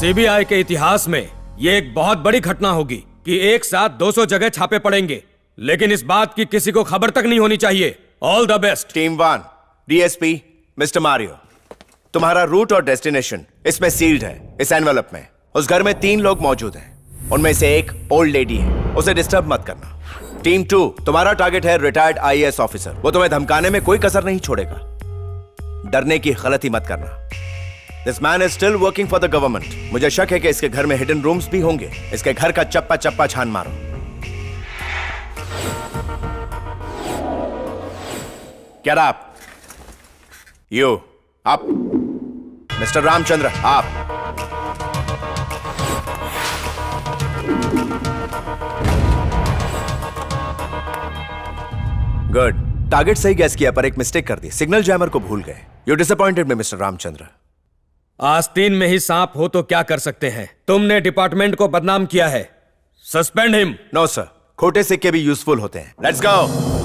CBI के इतिहास में ये एक बहुत बड़ी घटना होगी कि एक साथ 200 जगह छापे पड़ेंगे, लेकिन इस बात की किसी को खबर तक नहीं होनी चाहिए। All the best. Team 1, DSP mister Mario, तुम्हारा रूट और डेस्टिनेशन इसमें सील्ड है। इस एनवेलप में उस घर में 3 लोग मौजूद हैं, उनमें से एक ओल्ड लेडी है, उसे डिस्टर्ब मत करना। टीम 2, तुम्हारा टारगेट है रिटायर्ड आईएएस ऑफिसर, वो तुम्हें धमकाने में कोई कसर नहीं छोड़ेगा। डरने की गलती मत करना। This man is still working for the government. मुझे शक है कि इसके घर में हिडन रूम्स भी होंगे। इसके घर का चप्पा चप्पा छान मारो। Get up. You up. Mister Ramchandra आप। गुड। टारगेट सही गैस किया पर एक मिस्टेक कर दी, सिग्नल जैमर को भूल गए। यू डिसअपॉइंटेड में मिस्टर रामचंद्र। आस्तीन में ही सांप हो तो क्या कर सकते हैं। तुमने डिपार्टमेंट को बदनाम किया है। Suspend him. नो सर, खोटे सिक्के भी यूजफुल होते हैं। Let's go.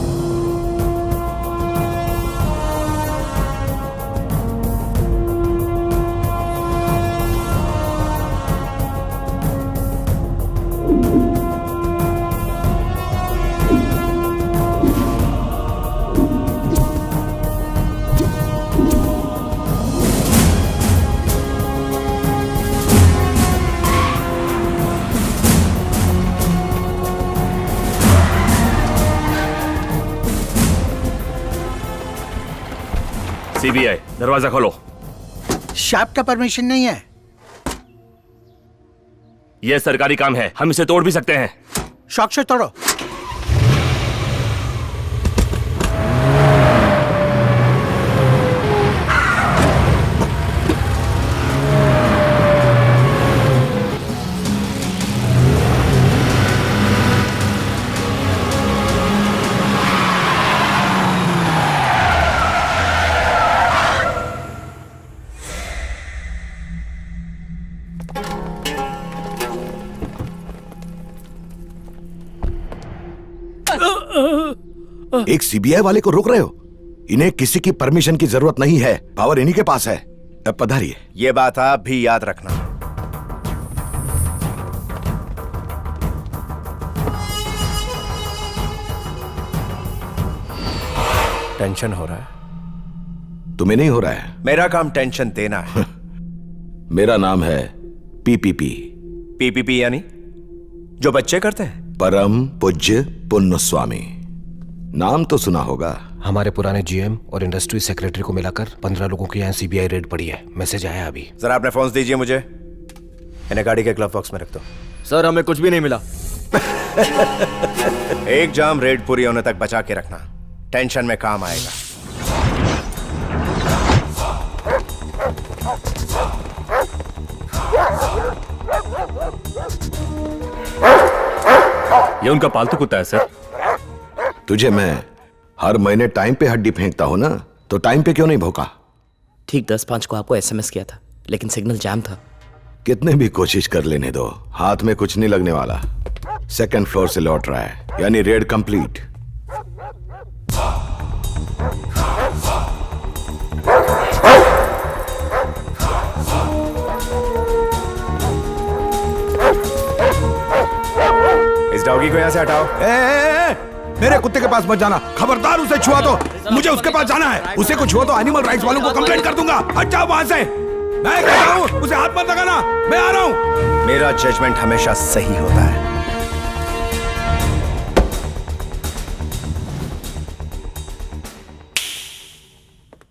सीबीआई, दरवाजा खोलो। शॉप का परमिशन नहीं है। यह सरकारी काम है, हम इसे तोड़ भी सकते हैं। शौक से तोड़ो। एक सीबीआई वाले को रोक रहे हो? इन्हें किसी की परमिशन की जरूरत नहीं है, पावर इन्हीं के पास है। अब पधारिए। यह बात आप भी याद रखना। टेंशन हो रहा है? तुम्हें नहीं हो रहा है? मेरा काम टेंशन देना है। मेरा नाम है पीपीपी। पीपीपी यानी जो बच्चे करते हैं? परम पूज्य पुण्य स्वामी। नाम तो सुना होगा। हमारे पुराने जीएम और इंडस्ट्री सेक्रेटरी को मिलाकर 15 लोगों की यहाँ सीबीआई रेड पड़ी है। मैसेज आया अभी। जरा अपने फोन दीजिए मुझे। इन्हें गाड़ी के ग्लव बॉक्स में रख दो। सर, हमें कुछ भी नहीं मिला। एक जाम रेड पूरी होने तक बचा के रखना, टेंशन में काम आएगा। ये उनका पालतू कुत्ता है सर। तुझे मैं हर महीने टाइम पे हड्डी फेंकता हूं ना, तो टाइम पे क्यों नहीं भौंका? ठीक 10:05 को आपको एसएमएस किया था, लेकिन सिग्नल जैम था। कितने भी कोशिश कर लेने दो, हाथ में कुछ नहीं लगने वाला। सेकंड फ्लोर से लौट रहा है, यानी रेड कंप्लीट। इस डॉगी को यहां से हटाओ। मेरे कुत्ते के पास मत जाना, खबरदार। उसे छुआ तो मुझे उसके पास जाना है। उसे कुछ हुआ तो एनिमल राइट्स वालों को कंप्लेंट कर दूंगा। हट जाओ वहां से। मैं कहता हूं उसे हाथ मत लगाना। मैं आ रहा हूं। मेरा जजमेंट हमेशा सही होता है।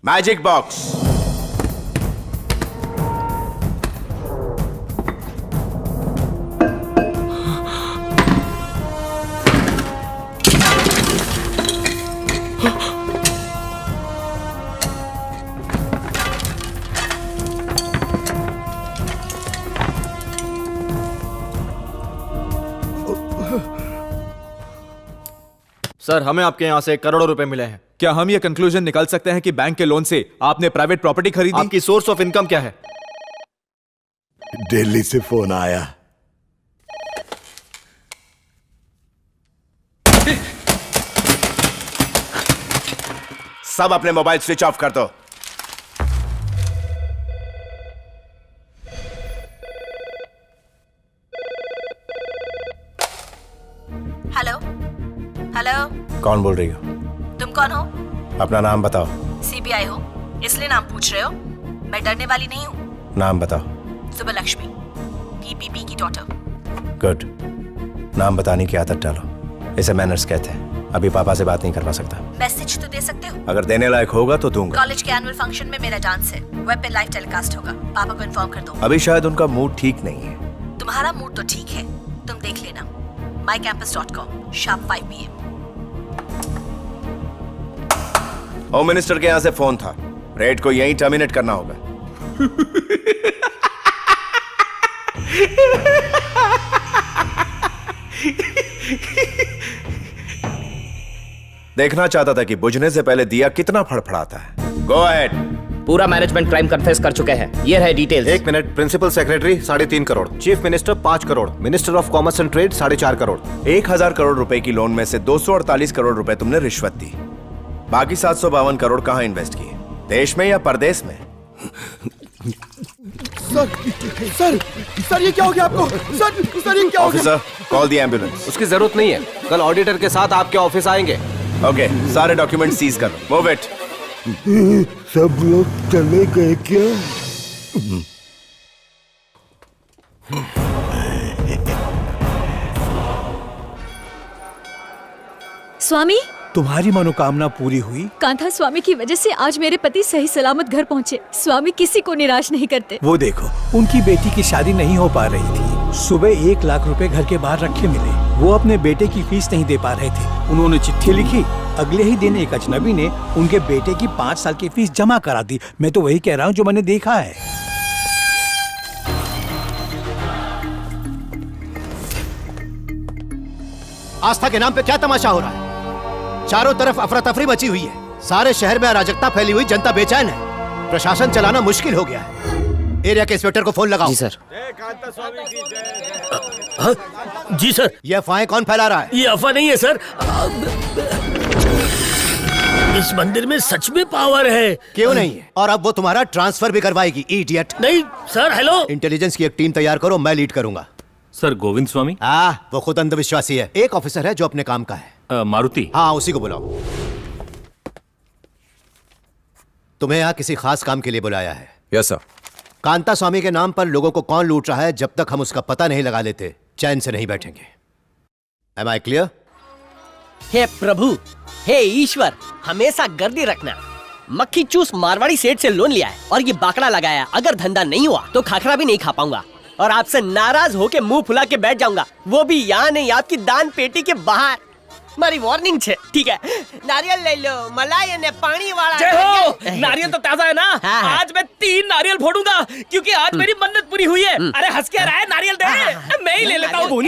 Magic box. सर, हमें आपके यहाँ से करोड़ों रुपए मिले हैं। क्या हम ये कंक्लूजन निकाल सकते हैं कि बैंक के लोन से आपने प्राइवेट प्रॉपर्टी खरीदी? आपकी सोर्स ऑफ इनकम क्या है? दिल्ली से फोन आया। सब अपने मोबाइल स्विच ऑफ कर दो। हेलो हेलो, कौन बोल रही हो? तुम कौन हो? अपना नाम बताओ। सीबीआई हो इसलिए नाम पूछ रहे हो? मैं डरने वाली नहीं हूँ। नाम बताओ। सुबलक्ष्मी, पीपीपी की डॉटर। गुड, नाम बताने की आदत डालो, इसे मैनर्स कहते हैं। अभी पापा से बात नहीं करवा सकता। मैसेज तो दे सकते हो। अगर देने लायक होगा तो दूंगा। कॉलेज के एनुअल फंक्शन में मेरा डांस है, वेब पे लाइव टेलीकास्ट होगा। पापा को इन्फॉर्म कर दो। अभी शायद उनका मूड ठीक नहीं है। तुम्हारा मूड तो ठीक है, तुम देख लेना। mycampus.com, sharp 5 PM। Home minister के यहाँ से फोन था, रेड को यहीं टर्मिनेट करना होगा। देखना चाहता था कि बुझने से पहले दिया कितना फड़फड़ाता है। Go ahead. पूरा मैनेजमेंट क्राइम कन्फेस कर चुके हैं। ये रहे details. 1 minute. Principal secretary 3.5 crore, chief minister 5 crore, minister of commerce and trade 4.5 crore. 1000 crore रुपए की लोन में से 248 करोड़ रुपए तुमने रिश्वत दी। बाकी 752 करोड़ कहां इन्वेस्ट किए? देश में या परदेश में? सर ये क्या हो गया आपको? सर ये क्या हो गया? Officer, call the ambulance. उसकी जरूरत नहीं है, कल ऑडिटर के साथ आपके ऑफिस आएंगे। ओके, सारे डॉक्यूमेंट सीज कर लो। Move it. सब लोग चले गए क्या? स्वामी, तुम्हारी मनोकामना पूरी हुई? कांथा स्वामी की वजह से आज मेरे पति सही सलामत घर पहुंचे। स्वामी किसी को निराश नहीं करते। वो देखो, उनकी बेटी की शादी नहीं हो पा रही थी। सुबह 1 लाख रुपए घर के बाहर रखे मिले। वो अपने बेटे की फीस नहीं दे पा रहे थे। उन्होंने चिट्ठी लिखी, अगले ही दिन एक अजनबी ने उनके बेटे की 5 साल की फीस जमा करा दी। मैं तो वही कह रहा हूँ जो मैंने देखा है। आस्था के नाम पे क्या तमाशा हो रहा है? चारों तरफ अफरा तफरी मची हुई है। सारे शहर में अराजकता फैली हुई, जनता बेचैन है। प्रशासन चलाना मुश्किल हो गया है। एरिया के इंस्पेक्टर को फोन लगाओ। जी सर। जी सर। ये अफवाहें कौन फैला रहा है? ये अफवाह नहीं है सर, इस मंदिर में सच में पावर है। क्यों नहीं है? और अब वो तुम्हारा ट्रांसफर भी करवाएगी, इडियट। नहीं सर। हेलो, इंटेलिजेंस की एक टीम तैयार करो, मैं लीड करूंगा। सर गोविंद स्वामी। वो खुद अंधविश्वासी है। एक ऑफिसर है जो अपने काम का है। मारुति। हाँ, उसी को बुलाओ। तुम्हें यहाँ किसी खास काम के लिए बुलाया है। Yes sir. कांता स्वामी के नाम पर लोगों को कौन लूट रहा है, जब तक हम उसका पता नहीं लगा लेते चैन से नहीं बैठेंगे। Am I clear? हे प्रभु, हे ईश्वर, हमेशा गर्दी रखना। मक्खी चूस मारवाड़ी सेठ से लोन लिया है और ये बाकड़ा लगाया। अगर धंधा नहीं हुआ तो खाखरा भी नहीं खा पाऊंगा और आपसे नाराज होके मुंह फुला के बैठ जाऊंगा, वो भी यहाँ नहीं, आपकी दान पेटी के बाहर। मारी वार्निंग छे, ठीक है? नारियल ले लो, मलाई ने पानी वाला। जय हो। नारियल तो ताजा है ना? हाँ। आज मैं 3 नारियल फोड़ूंगा क्योंकि आज मेरी मन्नत पूरी हुई है। अरे हंस क्या रहा है? नारियल दे। मैं ही ले लेता हूँ।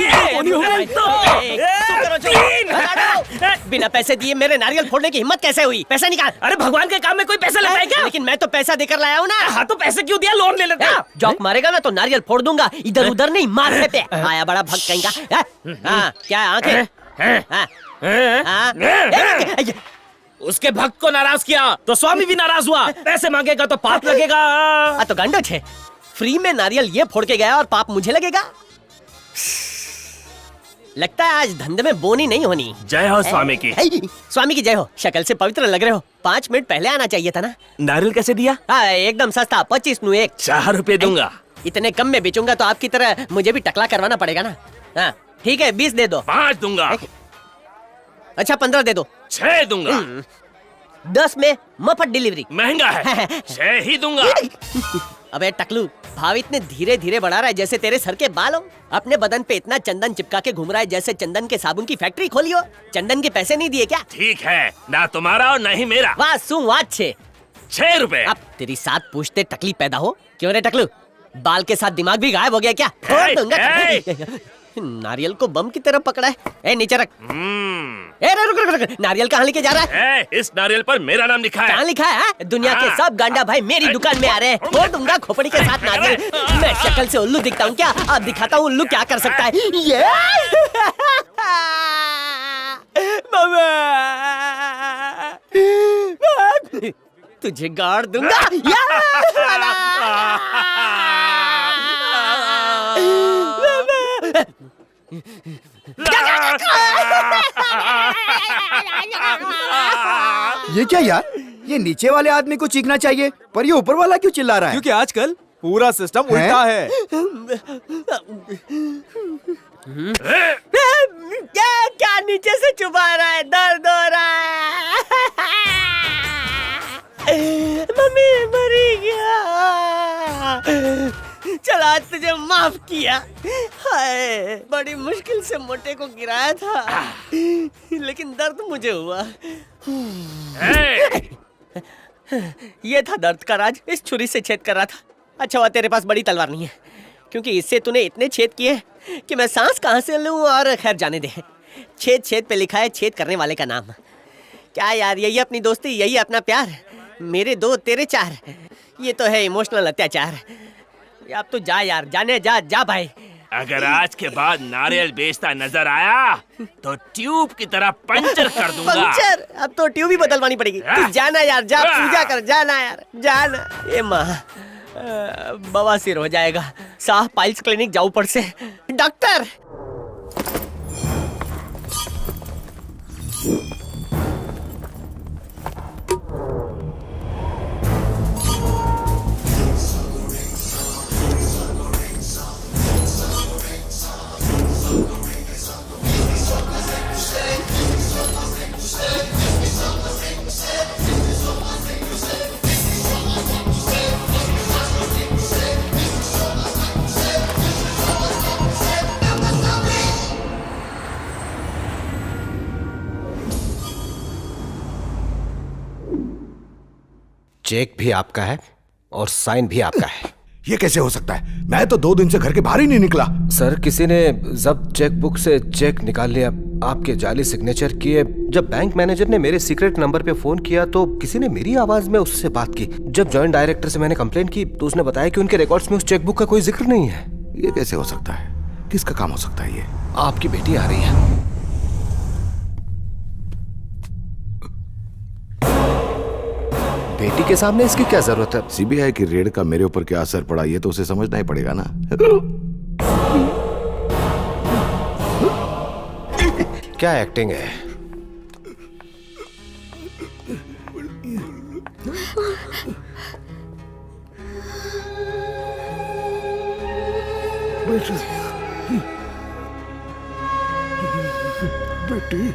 बिना पैसे दिए मेरे नारियल फोड़ने की हिम्मत कैसे हुई? पैसा निकाल। अरे भगवान के काम में कोई पैसा लेता है क्या? लेकिन मैं तो पैसा देकर लाया हूँ ना। हाँ तो पैसे क्यों दिया? लोन ले लेता। जॉक मारेगा ना तो नारियल फोड़ दूंगा। इधर उधर नहीं, माथे पे। आया बड़ा भक्त कहीं का। हाँ, क्या आंखें? उसके भक्त को नाराज किया तो स्वामी भी नाराज हुआ। पैसे मांगेगा तो पाप लगेगा। तो गंडो छे, फ्री में नारियल ये फोड़ के गया और पाप मुझे लगेगा। लगता है आज धंधे में बोनी नहीं होनी। जय हो स्वामी की। स्वामी की जय हो। शक्ल से पवित्र लग रहे हो। 5 मिनट पहले आना चाहिए था ना। नारियल कैसे दिया? एकदम सस्ता, 25 नु 1। 4 रुपए दूंगा। इतने कम में बेचूंगा तो आपकी तरह मुझे भी टकला करवाना पड़ेगा ना। ठीक है, 20 दे दो। 5 दूंगा। अच्छा 15 दे दो। 6 दूंगा। 10 में मफत डिलीवरी। महंगा है। 6 ही दूंगा। अबे टकलू, भाव इतने धीरे धीरे बढ़ा रहा है जैसे तेरे सर के बाल हो। अपने बदन पे इतना चंदन चिपका के घूम रहा है जैसे चंदन के साबुन की फैक्ट्री खोली हो। चंदन के पैसे नहीं दिए क्या? ठीक है, ना तुम्हारा और ना ही मेरा। वाह सु वाह 6 रुपए। अब तेरी 7 पूछते टकली पैदा हो। क्यों रे टकलू, बाल के साथ दिमाग भी गायब हो गया क्या? फोड़ दूंगा। नारियल को बम की तरह पकड़ा है। ए नीचे रख। रुक, नारियल कहाँ लेके जा रहा है? इस नारियल पर मेरा नाम लिखा है। कहाँ लिखा है? दुनिया के सब गांडा भाई मेरी दुकान में आ रहे हैं। फोड़ दूंगा खोपड़ी के साथ नारियल। मैं शक्ल से उल्लू दिखता हूँ क्या? अब दिखाता हूँ उल्लू क्या कर सकता है। ये तुझे गाड़ दूंगा। ये क्या यार? ये नीचे वाले आदमी को चीखना चाहिए, पर ये ऊपर वाला क्यों चिल्ला रहा है? क्योंकि आजकल पूरा सिस्टम उल्टा है। क्या नीचे से चुभा रहा है, दर्द हो रहा है। मम्मी मरी गया। चल आज तुझे माफ किया। हाय, बड़ी मुश्किल से मोटे को गिराया था, लेकिन दर्द मुझे हुआ। ये था दर्द का राज। इस छुरी से छेद कर रहा था। अच्छा हुआ तेरे पास बड़ी तलवार नहीं है, क्योंकि इससे तूने इतने छेद किए कि मैं सांस कहाँ से लूं। और खैर जाने दे, छेद छेद पे लिखा है छेद करने वाले का नाम। क्या यार, यही अपनी दोस्ती, यही अपना प्यार। मेरे दो तेरे चार, ये तो है इमोशनल अत्याचार। अब तो जा यार, जाने जा, जा भाई। अगर आज के बाद नारियल बेचता नजर आया तो ट्यूब की तरह पंचर कर दूंगा। पंचर? अब तो ट्यूब ही बदलवानी पड़ेगी। तू जाना यार, जा पूजा कर, जाना यार, जाना। ए माँ, बवासीर हो जाएगा। साह पाइल्स क्लिनिक जाऊं पड़ से। डॉक्टर, चेक भी आपका है और साइन भी आपका है। ये कैसे हो सकता है? मैं तो 2 दिन से घर के बाहर ही नहीं निकला। सर, किसी ने जब्त चेकबुक से चेक निकाल लिया, आपके जाली सिग्नेचर किए। जब बैंक मैनेजर ने मेरे सीक्रेट नंबर पे फोन किया तो किसी ने मेरी आवाज में उससे बात की। जब जॉइंट डायरेक्टर से मैंने कंप्लेंट की तो उसने बताया कि उनके रिकॉर्ड्स में उस चेकबुक का कोई जिक्र नहीं है। ये कैसे हो सकता है? किसका काम हो सकता है ये? आपकी बेटी आ रही है। बेटी के सामने इसकी क्या जरूरत है? सीबीआई की रेड का मेरे ऊपर क्या असर पड़ा, ये तो उसे समझना ही पड़ेगा ना। क्या एक्टिंग है? बेटी